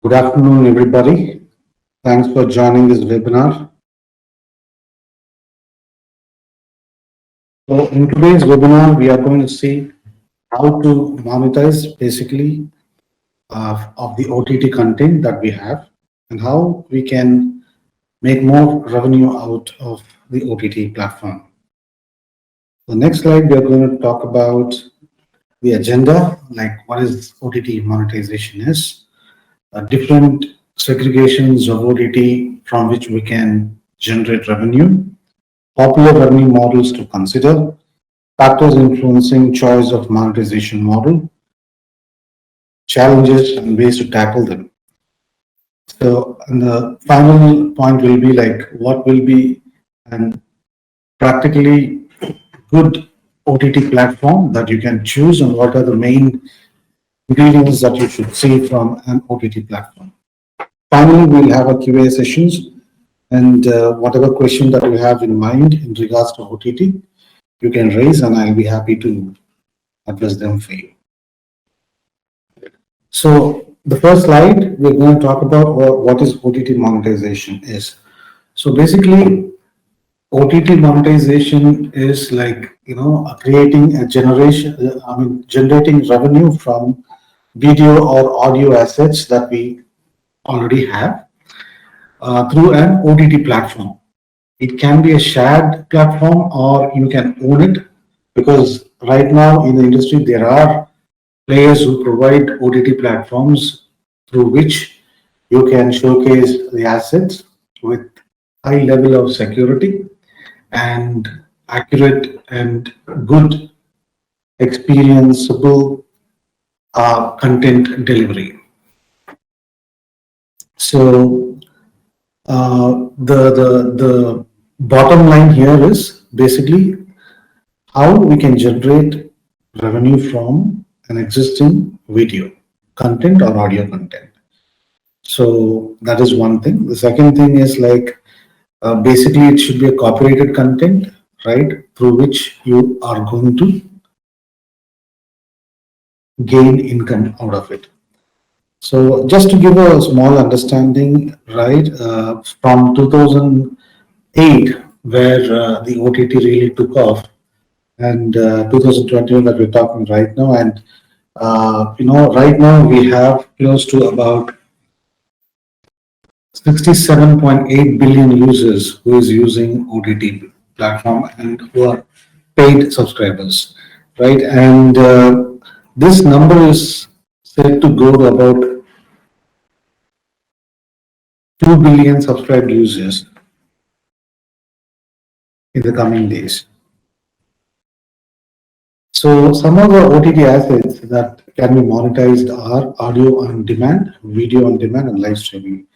Good afternoon, everybody. Thanks for joining this webinar. So, in today's webinar, we are going to see how to monetize basically of the OTT content that we have and how we can make more revenue out of the OTT platform. The next slide, we are going to talk about the agenda, like what is OTT monetization is, different segregations of OTT from which we can generate revenue, popular revenue models to consider, factors influencing choice of monetization model, challenges and ways to tackle them. So, and the final point will be like what will be an practically good OTT platform that you can choose and what are the main ingredients that you should see from an OTT platform. Finally, we'll have a Q&A sessions and whatever question that you have in mind in regards to OTT, you can raise and I'll be happy to address them for you. So the first slide, we're going to talk about what is OTT monetization is. So basically, OTT monetization is like, creating a generating revenue from video or audio assets that we already have through an OTT platform. It can be a shared platform or you can own it, because right now in the industry there are players who provide OTT platforms through which you can showcase the assets with high level of security and accurate and good experienceable content delivery. So the bottom line here is basically how we can generate revenue from an existing video content or audio content. So that is one thing. The second thing is like basically it should be a copyrighted content, right, through which you are going to gain income out of it. So just to give a small understanding, right, from 2008, where the OTT really took off, and 2021 that we're talking right now, and right now we have close to about 67.8 billion users who is using OTT platform and who are paid subscribers, right? And this number is said to grow to about 2 billion subscribed users in the coming days. So some of the OTT assets that can be monetized are audio on demand, video on demand, and live streaming.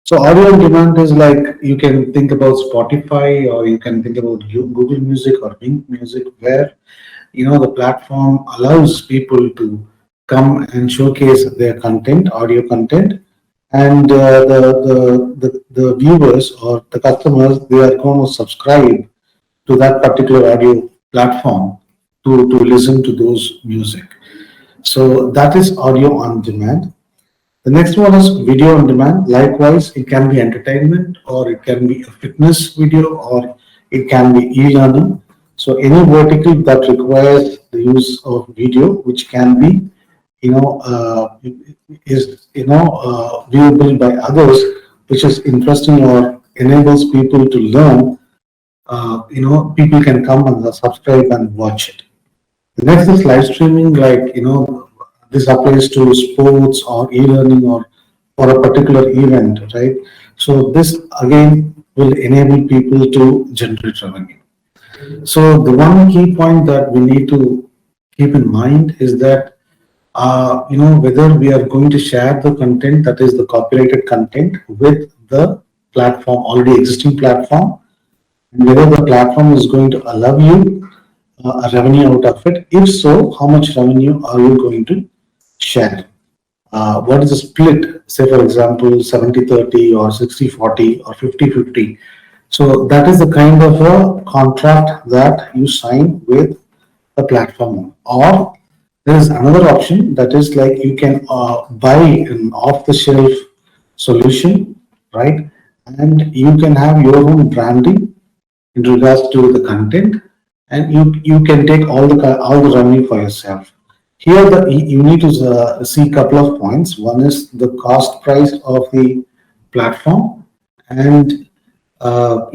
So audio on demand is like you can think about Spotify or you can think about Google Music or Wink Music, where the platform allows people to come and showcase their content, audio content, and the viewers or the customers, they are going to subscribe to that particular audio platform to listen to those music. So that is audio on demand. The next one is video on demand. Likewise, it can be entertainment or it can be a fitness video or it can be e-learning. So any vertical that requires the use of video, which can be, viewable by others, which is interesting or enables people to learn, people can come and subscribe and watch it. The next is live streaming, like, this applies to sports or e-learning or for a particular event, right? So this again will enable people to generate revenue. So the one key point that we need to keep in mind is that, whether we are going to share the content, that is the copyrighted content, with the platform, already existing platform, and whether the platform is going to allow you a revenue out of it. If so, how much revenue are you going to share? What is the split? Say, for example, 70-30 or 60-40 or 50-50. So that is the kind of a contract that you sign with the platform. Or there is another option that is like you can buy an off-the-shelf solution, right? And you can have your own branding in regards to the content, and you can take all the revenue for yourself. Here, you need to see a couple of points. One is the cost price of the platform, and the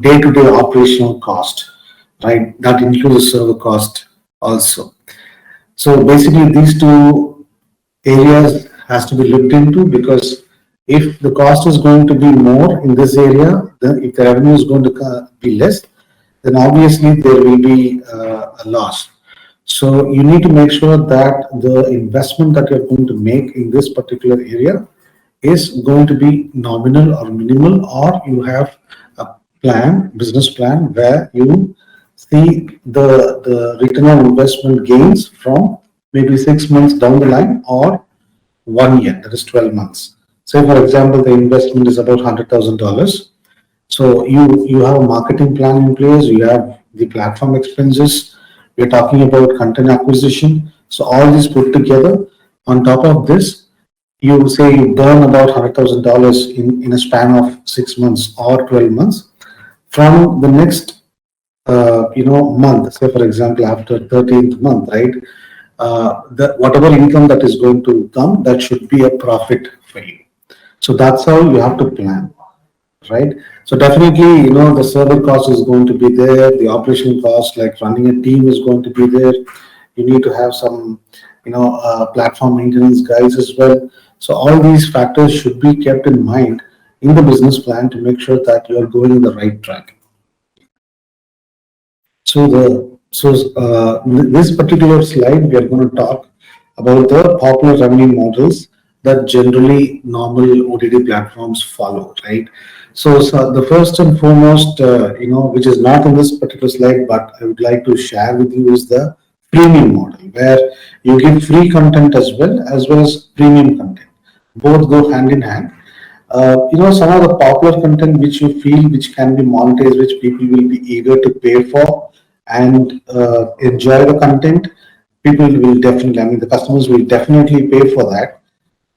day-to-day operational cost, right? That includes server cost also. So basically, these two areas has to be looked into, because if the cost is going to be more in this area, then if the revenue is going to be less, then obviously there will be a loss. So you need to make sure that the investment that you're going to make in this particular area is going to be nominal or minimal, or you have a business plan, where you see the return on investment gains from maybe 6 months down the line, or 1 year, that is 12 months. Say, for example, the investment is about $100,000. So you have a marketing plan in place, you have the platform expenses, we're talking about content acquisition. So all these put together, on top of this, you say you burn about $100,000 in a span of 6 months or 12 months. From the next month, say for example, after 13th month, right? The whatever income that is going to come, that should be a profit for you. So that's how you have to plan, right? So definitely, the server cost is going to be there, the operational cost, like running a team, is going to be there. You need to have some, platform maintenance guys as well. So all these factors should be kept in mind in the business plan to make sure that you are going in the right track. This particular slide, we are going to talk about the popular revenue models that generally normal OTT platforms follow, right? So the first and foremost, which is not in this particular slide, but I would like to share with you, is the premium model, where you give free content as well as premium content. Both go hand in hand. Some of the popular content which you feel which can be monetized, which people will be eager to pay for and enjoy the content, people will definitely, I mean, the customers will definitely pay for that.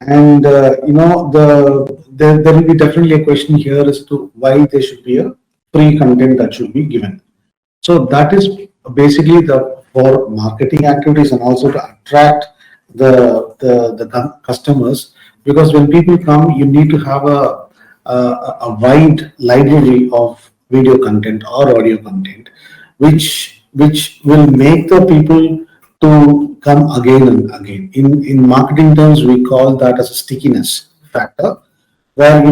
And there will be definitely a question here as to why there should be a free content that should be given. So that is basically the for marketing activities, and also to attract the customers, because when people come, you need to have a wide library of video content or audio content, which will make the people to come again and again. In marketing terms, we call that as a stickiness factor, where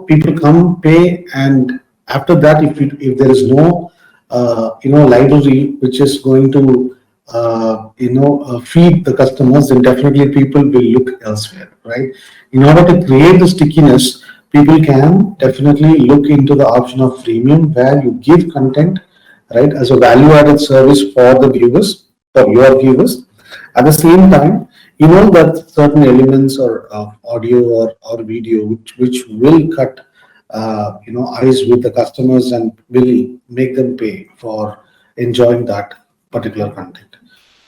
people come, pay, and after that, if there is no library which is going to feed the customers, then definitely people will look elsewhere, right? In order to create the stickiness, people can definitely look into the option of freemium, where you give content, right, as a value-added service for the viewers, for your viewers. At the same time, that certain elements or audio or video which will cut eyes with the customers and will make them pay for enjoying that particular content.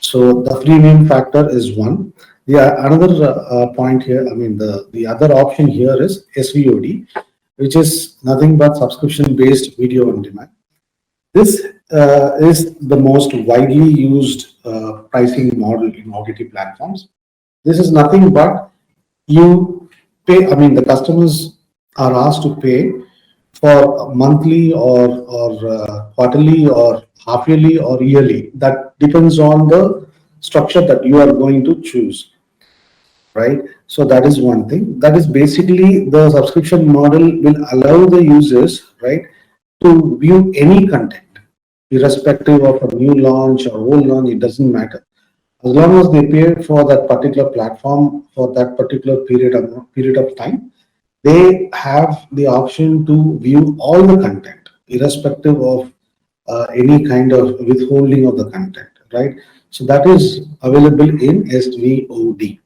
So the freemium factor is one. Another point here, I mean, the other option here is SVOD, which is nothing but subscription-based video on demand. This is the most widely used pricing model in OTT platforms. This is nothing but you pay, I mean, the customers are asked to pay for monthly or quarterly or half yearly or yearly. That depends on the structure that you are going to choose, right? So that is one thing. That is basically the subscription model will allow the users, right, to view any content, irrespective of a new launch or old launch, it doesn't matter. As long as they pay for that particular platform for that particular period of time, they have the option to view all the content, irrespective of any kind of withholding of the content, right? So that is available in SVOD.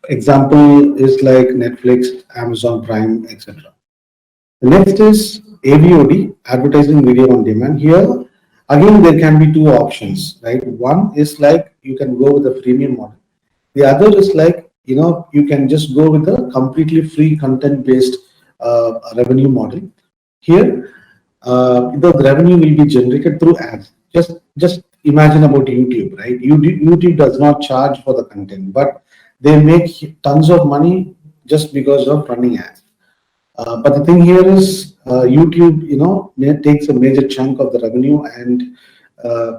Example is like Netflix, Amazon Prime, etc. The next is AVOD, advertising video on demand. Here, again, there can be two options, right? One is like you can go with the freemium model. The other is like you can just go with a completely free content based revenue model. Here, the revenue will be generated through ads. Just imagine about YouTube, right? YouTube does not charge for the content, but they make tons of money just because of running ads. But the thing here is, YouTube, takes a major chunk of the revenue and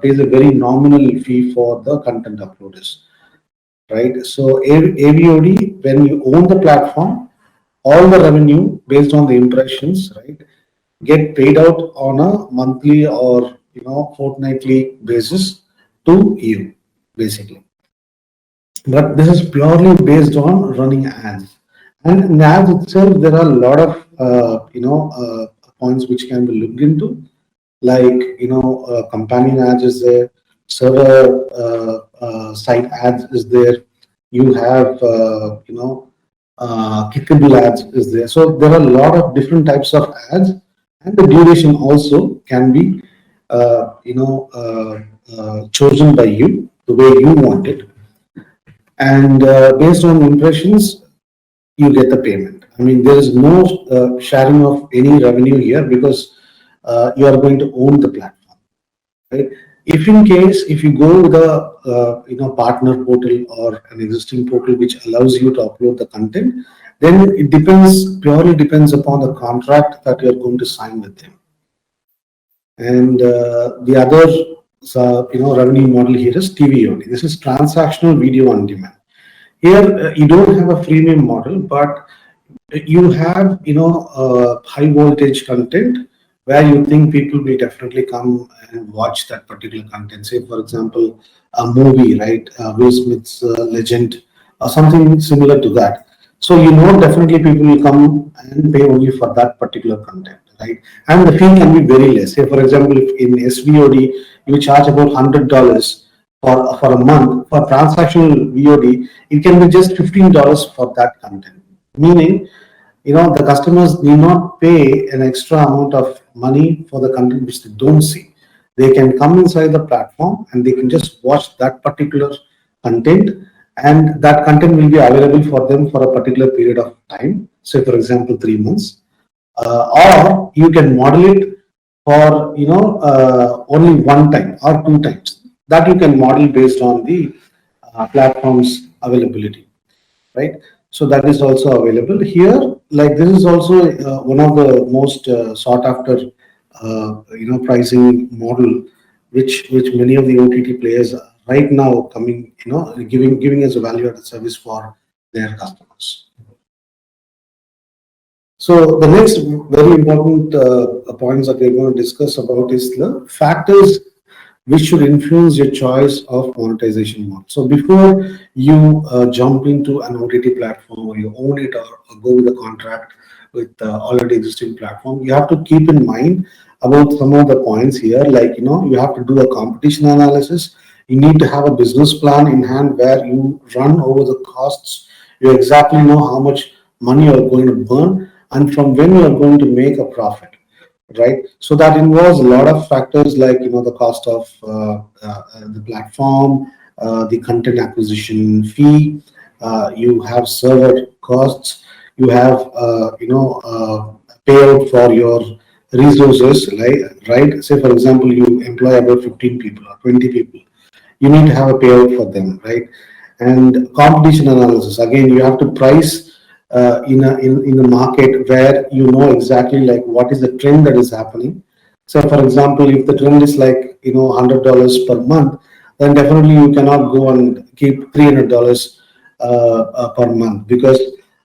pays a very nominal fee for the content uploaders, right? So AVOD, when you own the platform, all the revenue based on the impressions, right, get paid out on a monthly or fortnightly basis to you, basically. But this is purely based on running ads. And in ads itself, there are a lot of points which can be looked into, like companion ads is there, server site ads is there. You have clickable ads is there. So there are a lot of different types of ads, and the duration also can be chosen by you the way you want it, and based on impressions you get the payment. I mean, there is no sharing of any revenue here because you are going to own the platform, right? If in case if you go with a partner portal or an existing portal which allows you to upload the content, then it purely depends upon the contract that you are going to sign with them. And the other revenue model here is TVOD. This is transactional video on demand. Here you don't have a freemium model, but you have high voltage content where you think people will definitely come and watch that particular content. Say, for example, a movie, right? Will Smith's Legend, or something similar to that. So definitely people will come and pay only for that particular content, right? And the fee can be very less. Say, for example, if in SVOD you charge about $100 for a month, for transactional VOD, it can be just $15 for that content. Meaning, the customers need not pay an extra amount of money for the content which they don't see. They can come inside the platform and they can just watch that particular content, and that content will be available for them for a particular period of time. Say, for example, 3 months, or you can model it for only one time or two times. That you can model based on the platform's availability, right? So that is also available here. Like, this is also one of the most sought after pricing model, which many of the OTT players are right now coming, giving us a value added service for their customers. So the next very important points that we're going to discuss about is the factors which should influence your choice of monetization model. So before you jump into an OTT platform, or you own it, or go with a contract with already existing platform, you have to keep in mind about some of the points here. Like, you have to do a competition analysis. You need to have a business plan in hand where you run over the costs. You exactly know how much money you're going to burn and from when you're going to make a profit, right? So that involves a lot of factors, like the cost of the platform, the content acquisition fee, you have server costs, you have payout for your resources, right? Say, for example, you employ about 15 people or 20 people, you need to have a payout for them, right? And competition analysis, again, you have to price in the market where exactly like what is the trend that is happening. So, for example, if the trend is like $100 per month, then definitely you cannot go and keep $300 per month, because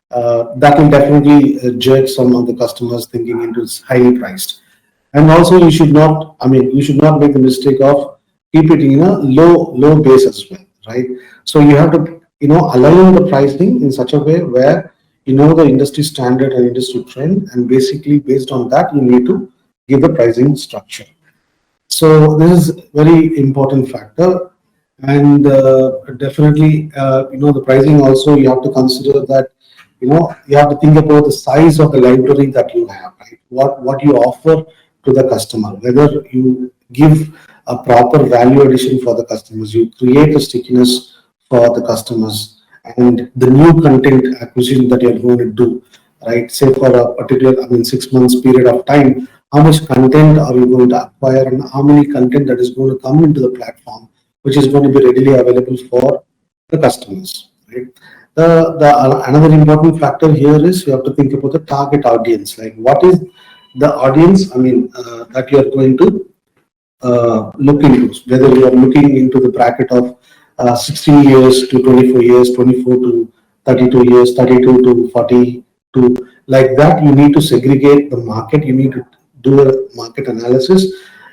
that will definitely jerk some of the customers thinking into it's highly priced. And also, you should not make the mistake of keep it in a low base as well, right? So you have to align the pricing in such a way where the industry standard and industry trend, and basically based on that you need to give the pricing structure. So this is very important factor. And definitely the pricing also, you have to consider that you have to think about the size of the library that you have, right? What you offer to the customer, whether you give a proper value addition for the customers, you create a stickiness for the customers, and the new content acquisition that you're going to do, right? Say for a particular, 6 months period of time, how much content are you going to acquire and how many content that is going to come into the platform, which is going to be readily available for the customers, right? Another important factor here is you have to think about the target audience. Like, what is the audience? That you are going to look into, whether you are looking into the bracket of 16 years to 24 years, 24 to 32 years, 32 to 42, like that. You need to segregate the market. You need to do a market analysis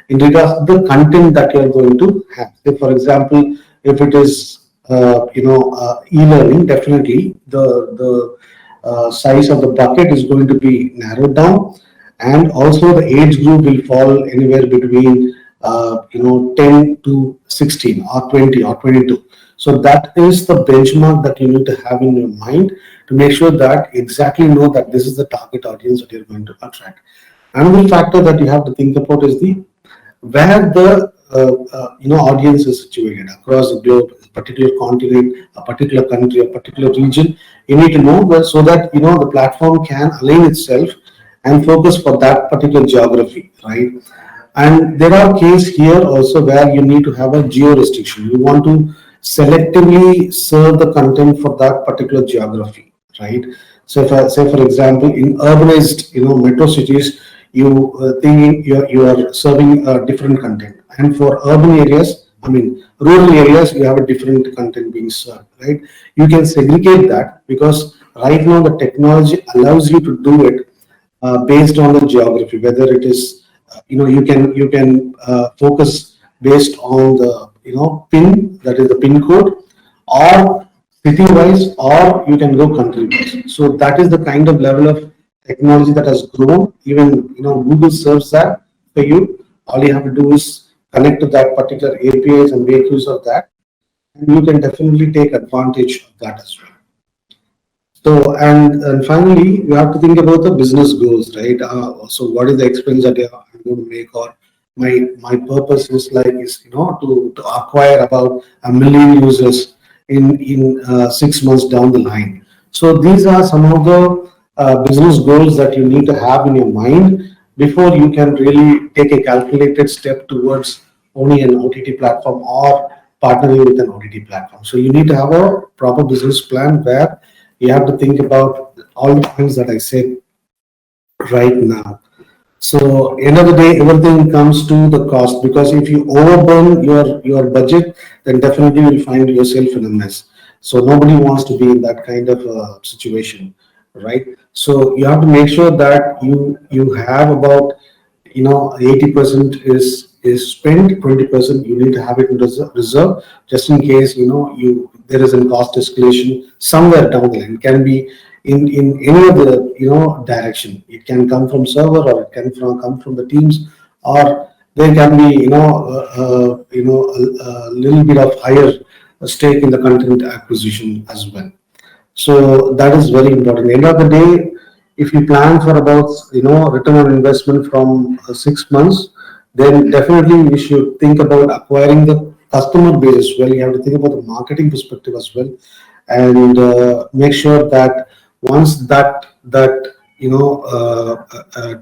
in regards to the content that you are going to have. Say, for example, if it is e-learning, definitely the size of the bucket is going to be narrowed down, and also the age group will fall anywhere between 10 to 16 or 20 or 22. So that is the benchmark that you need to have in your mind to make sure that exactly know that this is the target audience that you're going to attract. Another factor that you have to think about is the where the audience is situated across the globe, a particular continent, a particular country, a particular region. You need to know that, so that the platform can align itself and focus for that particular geography, right? And there are cases here also where you need to have a geo restriction. You want to selectively serve the content for that particular geography, right? So if I say, for example, in urbanized, metro cities, you you are serving different content, and for urban areas, rural areas, you have a different content being served, right? You can segregate that because right now the technology allows you to do it based on the geography, whether it is you can focus based on the pin, that is the pin code, or city wise, or you can go country wise. So that is the kind of level of technology that has grown. Even Google serves that for you. All you have to do is connect to that particular APIs and make use of that, and you can definitely take advantage of that as well. So, and finally, you have to think about the business goals, right? So, what is the expense that I'm going to make, or my purpose is to acquire about 1 million users in 6 months down the line. So, these are some of the business goals that you need to have in your mind before you can really take a calculated step towards owning an OTT platform or partnering with an OTT platform. So, you need to have a proper business plan where you have to think about all the points that I said right now. So end of the day, everything comes to the cost, because if you overburn your budget, then definitely you'll find yourself in a mess. So nobody wants to be in that kind of situation, right? So you have to make sure that you have about 80% is spent, 20% you need to have it in reserve, just in case there is a cost escalation somewhere down the line. It can be in any of the direction. It can come from server, or it can come from the teams, or there can be a little bit of higher stake in the content acquisition as well. So that is very important. End of the day, if you plan for about return on investment from 6 months, then definitely we should think about acquiring the customer base as well. You have to think about the marketing perspective as well, and make sure that once that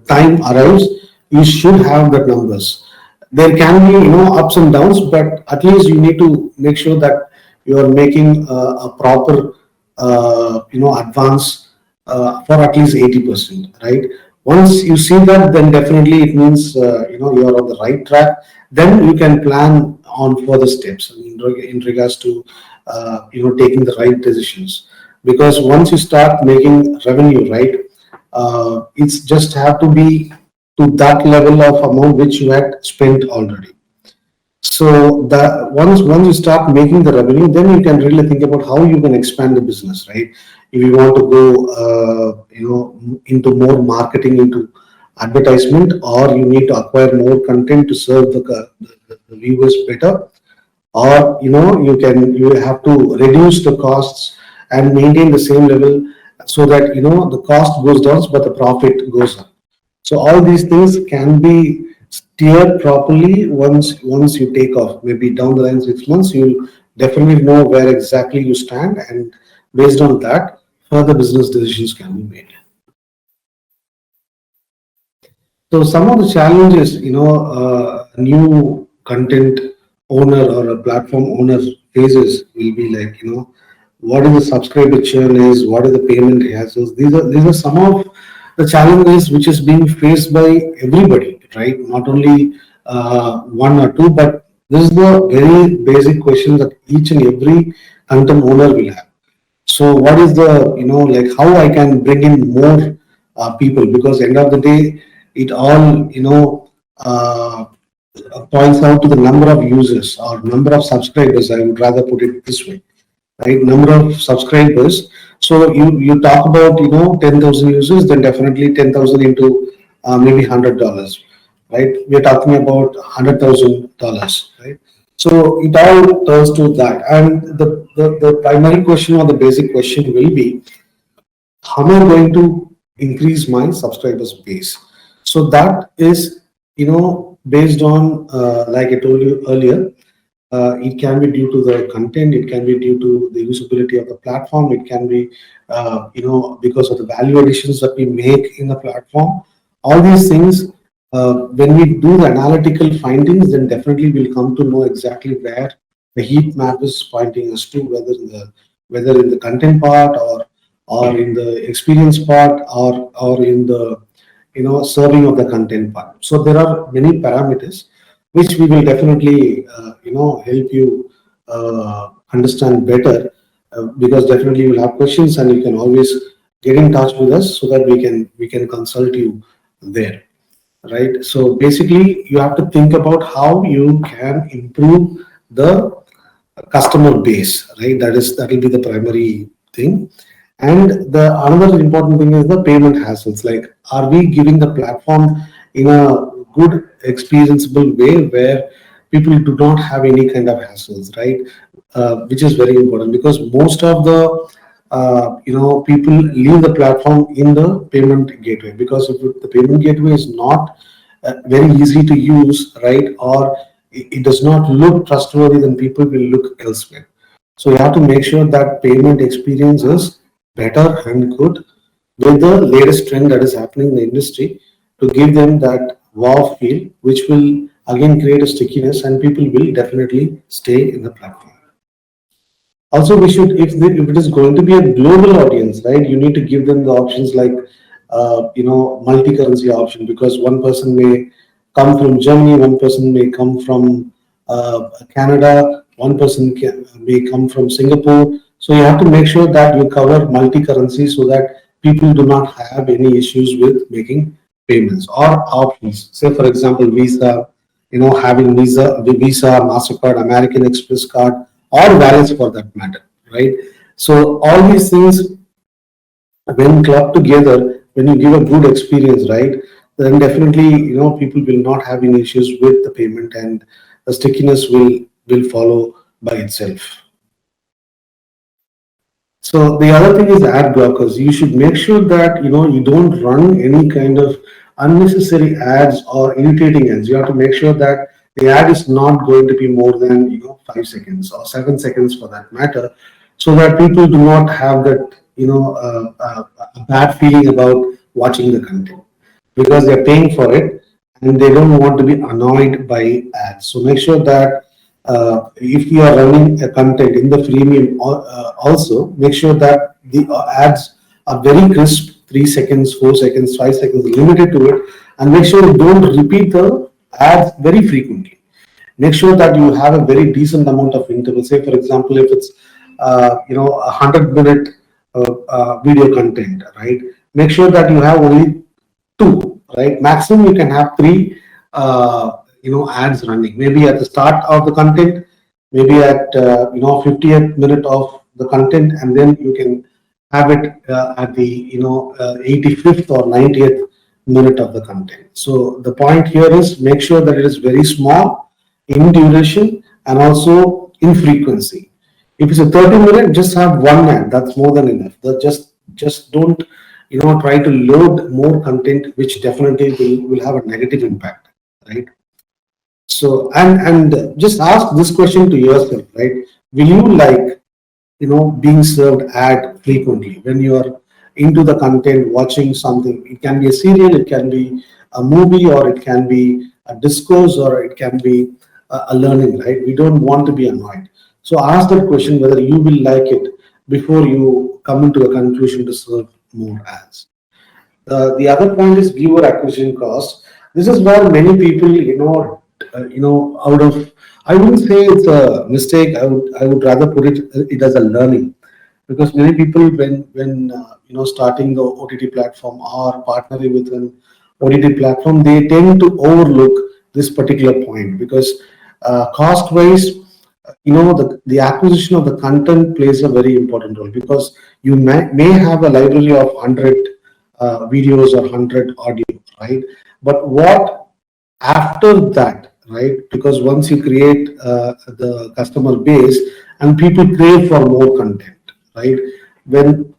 time arrives, you should have the numbers. There can be ups and downs, but at least you need to make sure that you are making a proper advance for at least 80%, right? Once you see that, then definitely it means you're on the right track. Then you can plan on further steps in regards to taking the right decisions. Because once you start making revenue, right, it's just have to be to that level of amount which you had spent already. So that once you start making the revenue, then you can really think about how you can expand the business, right? If you want to go, into more marketing, into advertisement, or you need to acquire more content to serve the viewers better, or you have to reduce the costs and maintain the same level, so that the cost goes down but the profit goes up. So all these things can be steered properly once you take off. Maybe down the line 6 months, you'll definitely know where exactly you stand, and Based on that, further business decisions can be made. So some of the challenges, new content owner or a platform owner faces will be like, what is the subscriber churn is, what are the payment hassles. These are some of the challenges which is being faced by everybody, right? Not only one or two, but this is the very basic question that each and every content owner will have. So what is the, like how I can bring in more people, because end of the day, it all, points out to the number of users or number of subscribers. I would rather put it this way, right? Number of subscribers. So you talk about, 10,000 users, then definitely 10,000 into maybe $100, right? We're talking about $100,000, right? So it all turns to that. And the primary question or the basic question will be, how am I going to increase my subscribers base? So that is, based on, like I told you earlier, it can be due to the content, it can be due to the usability of the platform, it can be, because of the value additions that we make in the platform. All these things, when we do the analytical findings, then definitely we'll come to know exactly where the heat map is pointing us to, whether in the content part or in the experience part or in the serving of the content part. So there are many parameters which we will definitely help you understand better, because definitely you will have questions and you can always get in touch with us so that we can consult you there, right? So basically you have to think about how you can improve the customer base, right? That will be the primary thing. And the another important thing is the payment hassles. Like, are we giving the platform in a good, experienceable way where people do not have any kind of hassles, right? Which is very important, because most of the people leave the platform in the payment gateway, because if the payment gateway is not very easy to use, right, or it does not look trustworthy, then people will look elsewhere. So you have to make sure that payment experience is better and good with the latest trend that is happening in the industry, to give them that wow feel, which will again create a stickiness and people will definitely stay in the platform. Also, we should, if it is going to be a global audience, right, you need to give them the options like, multi-currency option, because one person may come from Germany, one person may come from Canada, one person may come from Singapore. So you have to make sure that you cover multi-currency so that people do not have any issues with making payments or options. Say, for example, Visa, having Visa, MasterCard, American Express card, or wallets for that matter, right? So all these things, when clubbed together, when you give a good experience, right, then definitely, people will not have any issues with the payment, and the stickiness will follow by itself. So the other thing is ad blockers. You should make sure that you don't run any kind of unnecessary ads or irritating ads. You have to make sure that the ad is not going to be more than 5 seconds or 7 seconds for that matter, so that people do not have that a bad feeling about watching the content, because they're paying for it and they don't want to be annoyed by ads. So make sure that if you are running a content in the freemium, also make sure that the ads are very crisp, 3 seconds, 4 seconds, 5 seconds, limited to it, and make sure you don't repeat the ads very frequently. Make sure that you have a very decent amount of interval. Say, for example, if it's 100-minute video content, right? Make sure that you have only two, right? Maximum you can have three, ads running. Maybe at the start of the content, maybe at 50th minute of the content, and then you can have it at the 85th or 90th minute of the content. So the point here is, make sure that it is very small in duration and also in frequency. If it's a 30-minute, just have one ad. That's more than enough. Just don't try to load more content, which definitely will have a negative impact, right? So and just ask this question to yourself, right? Will you like being served ad frequently. When you are into the content, watching something, it can be a serial, it can be a movie, or it can be a discourse, or it can be a learning, right? We don't want to be annoyed. So ask that question whether you will like it before you come into a conclusion to serve more ads. The other point is viewer acquisition cost. This is where many people, out of, I wouldn't say it's a mistake. I would rather put it as a learning, because many people, when starting the OTT platform or partnering with an OTT platform, they tend to overlook this particular point, because cost wise, the acquisition of the content plays a very important role, because you may have a library of 100 videos or 100 audio, right? But what after that, right? Because once you create the customer base, and people crave for more content, right? When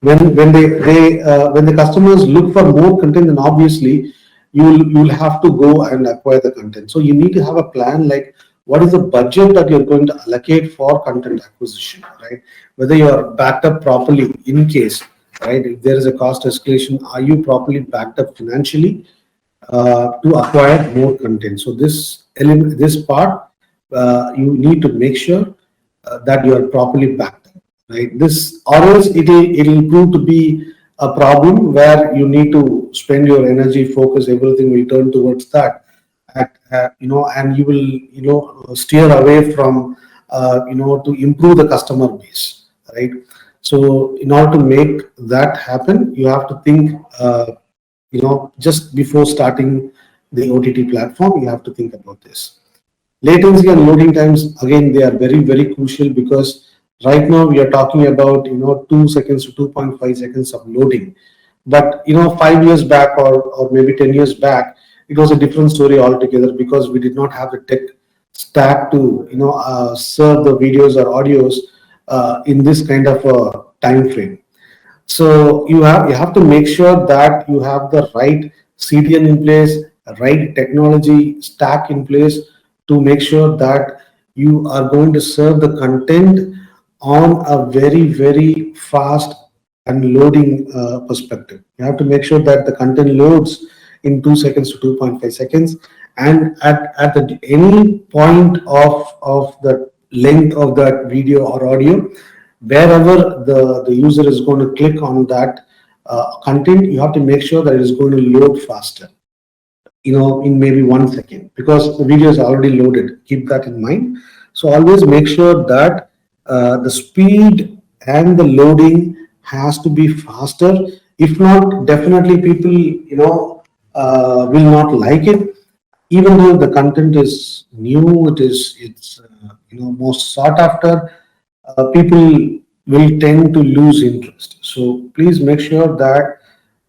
when when they they uh, when the customers look for more content, then obviously you'll have to go and acquire the content. So you need to have a plan, like what is the budget that you're going to allocate for content acquisition, right? Whether you are backed up properly in case, right? If there is a cost escalation, are you properly backed up financially to acquire more content? So this part, you need to make sure that you are properly backed up, right? This, or else it'll prove to be a problem where you need to spend your energy, focus, everything will turn towards that, and you will steer away from to improve the customer base, right? So in order to make that happen, you have to think, just before starting the OTT platform, you have to think about this. Latency and loading times, again, they are very, very crucial, because right now we are talking about 2 seconds to 2.5 seconds of loading. But 5 years back, or maybe 10 years back, it was a different story altogether, because we did not have the tech stack to serve the videos or audios in this kind of a time frame. So you have to make sure that you have the right CDN in place, right technology stack in place, to make sure that you are going to serve the content on a very, very fast and loading perspective. You have to make sure that the content loads in 2 seconds to 2.5 seconds, and at any point of the length of that video or audio, wherever the user is going to click on that content, you have to make sure that it is going to load faster, in maybe 1 second, because the video is already loaded. Keep that in mind. So always make sure that the speed and the loading has to be faster. If not, definitely people will not like it, even though the content is new, it's most sought after. People will tend to lose interest. So please make sure that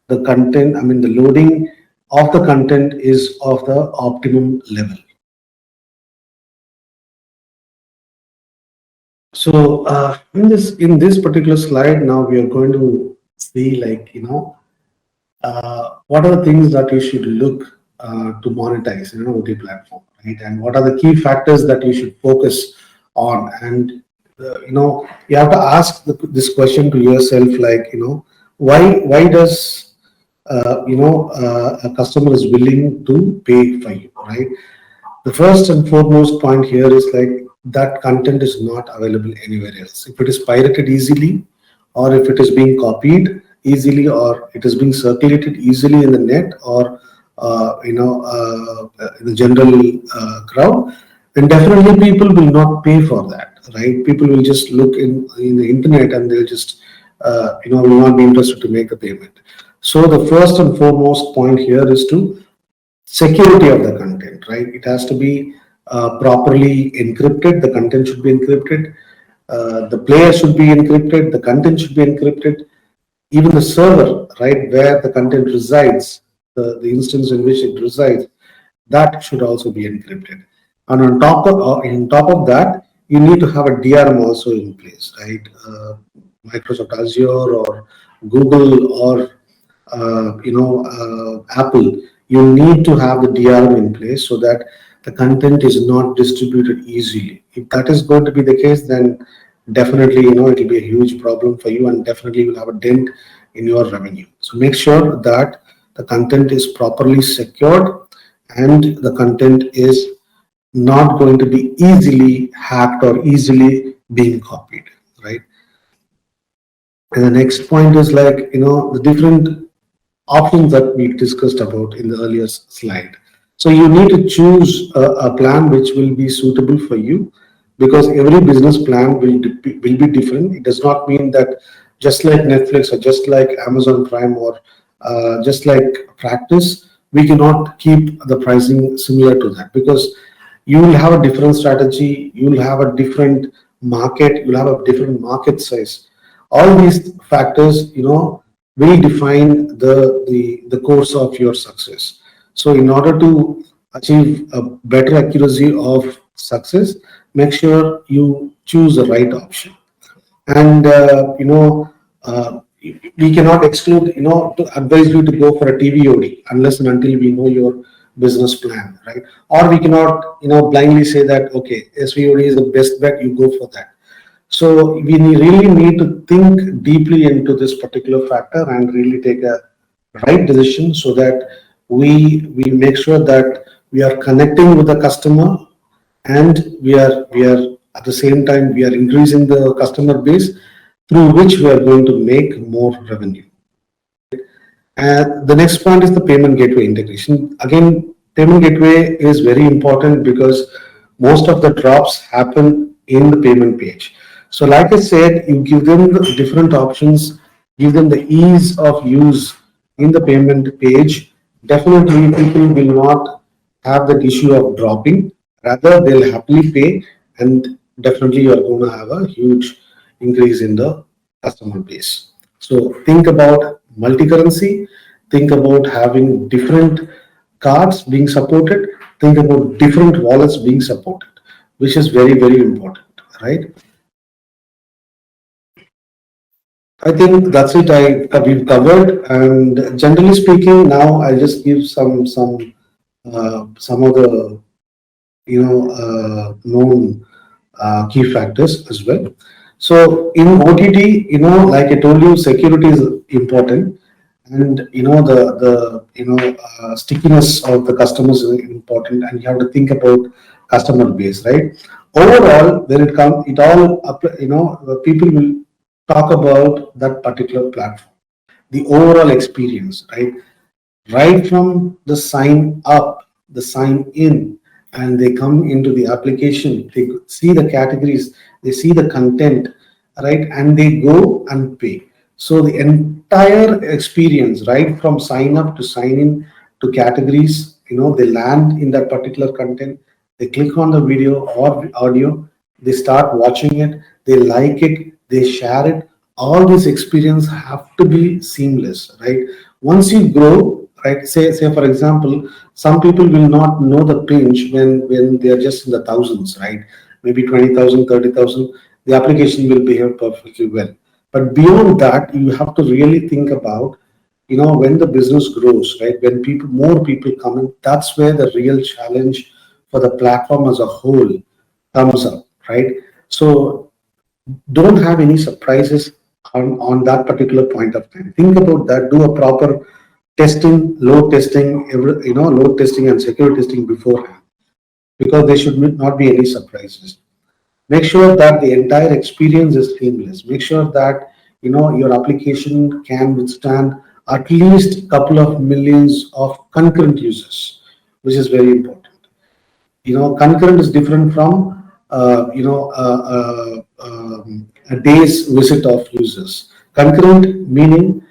the content, I mean the loading of the content, is of the optimum level. So in this particular slide, now we are going to see, like, what are the things that you should look to monetize in an OT platform, right? And what are the key factors that you should focus on? And you have to ask this question to yourself, like, why does a customer is willing to pay for you, right? The first and foremost point here is, like, that content is not available anywhere else. If it is pirated easily, or if it is being copied easily, or it is being circulated easily in the net, or in the general crowd, then definitely people will not pay for that, right? People will just look in the internet, and they'll just will not be interested to make a payment. So the first and foremost point here is to security of the content, right? It has to be properly encrypted. The content should be encrypted. The player should be encrypted. The content should be encrypted. Even the server, right, where the content resides, the instance in which it resides, that should also be encrypted. And on top of that, you need to have a DRM also in place, right? Microsoft Azure, or Google, or Apple, you need to have the DRM in place, so that the content is not distributed easily. If that is going to be the case, then definitely, it'll be a huge problem for you, and definitely will have a dent in your revenue. So make sure that the content is properly secured and the content is not going to be easily hacked or easily being copied, right? And the next point is like, the different options that we discussed about in the earlier slide. So you need to choose a plan which will be suitable for you, because every business plan will be different. It does not mean that just like Netflix or just like Amazon Prime or just like Practice, we cannot keep the pricing similar to that, because you will have a different strategy, you will have a different market, you'll have a different market size. All these factors, will define the course of your success. So in order to achieve a better accuracy of success, make sure you choose the right option. And we cannot exclude, to advise you to go for a TVOD unless and until we know your business plan, right? Or we cannot, blindly say that, okay, SVOD is the best bet, you go for that. So we really need to think deeply into this particular factor and really take a right decision, so that we make sure that we are connecting with the customer, and we are at the same time we are increasing the customer base, through which we are going to make more revenue. And the next point is the payment gateway integration. Again, payment gateway is very important because most of the drops happen in the payment page. So like I said, you give them the different options, give them the ease of use in the payment page. Definitely people will not have that issue of dropping. Rather, they'll happily pay, and definitely you're going to have a huge increase in the customer base. So think about multi-currency, think about having different cards being supported, think about different wallets being supported, which is very, very important, right? I think that's it. We've covered, and generally speaking, now I'll just give some of the known key factors as well. So in OTT, like I told you, security is important, and the stickiness of the customers is important, and you have to think about customer base, right? Overall, when it comes, it all the people will talk about that particular platform, the overall experience, right from the sign up, the sign in, and they come into the application, they see the categories, they see the content, right, and they go and pay. So the entire experience, right from sign up to sign in to categories, they land in that particular content, they click on the video or audio, they start watching it, they like it, they share it. All this experience have to be seamless, right? Once you grow, right, say for example, some people will not know the pinch when they are just in the thousands, right? Maybe 20,000, 30,000, the application will behave perfectly well. But beyond that, you have to really think about, when the business grows, right, when more people come in, that's where the real challenge for the platform as a whole comes up, right? So don't have any surprises on that particular point of time. Think about that. Do a proper testing, load testing, load testing and security testing beforehand, because there should not be any surprises. Make sure that the entire experience is seamless. Make sure that your application can withstand at least a couple of millions of concurrent users, which is very important. Concurrent is different from a day's visit of users. Concurrent meaning,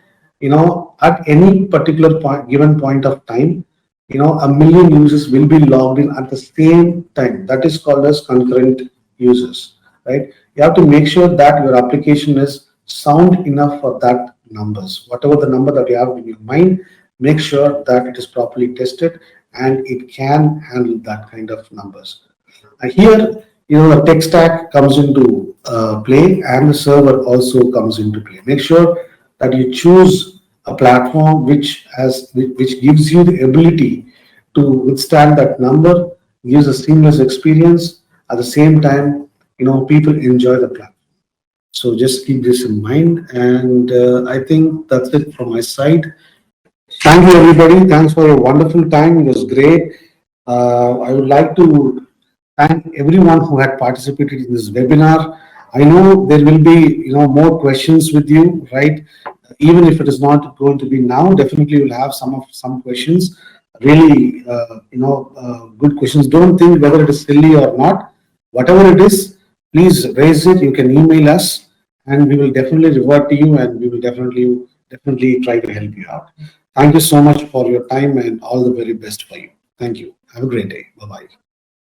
at any particular given point of time, a million users will be logged in at the same time. That is called as concurrent users, right? You have to make sure that your application is sound enough for that numbers. Whatever the number that you have in your mind, make sure that it is properly tested and it can handle that kind of numbers. Here, the tech stack comes into play, and the server also comes into play. Make sure that you choose a platform which gives you the ability to withstand that number, gives a seamless experience. At the same time, people enjoy the platform. So just keep this in mind. And I think that's it from my side. Thank you, everybody. Thanks for your wonderful time. It was great. I would like to thank everyone who had participated in this webinar. I know there will be, more questions with you, right? Even if it is not going to be now, definitely you'll have some questions. Really, good questions. Don't think whether it is silly or not. Whatever it is, please raise it. You can email us, and we will definitely revert to you, and we will definitely try to help you out. Thank you so much for your time, and all the very best for you. Thank you. Have a great day. Bye bye.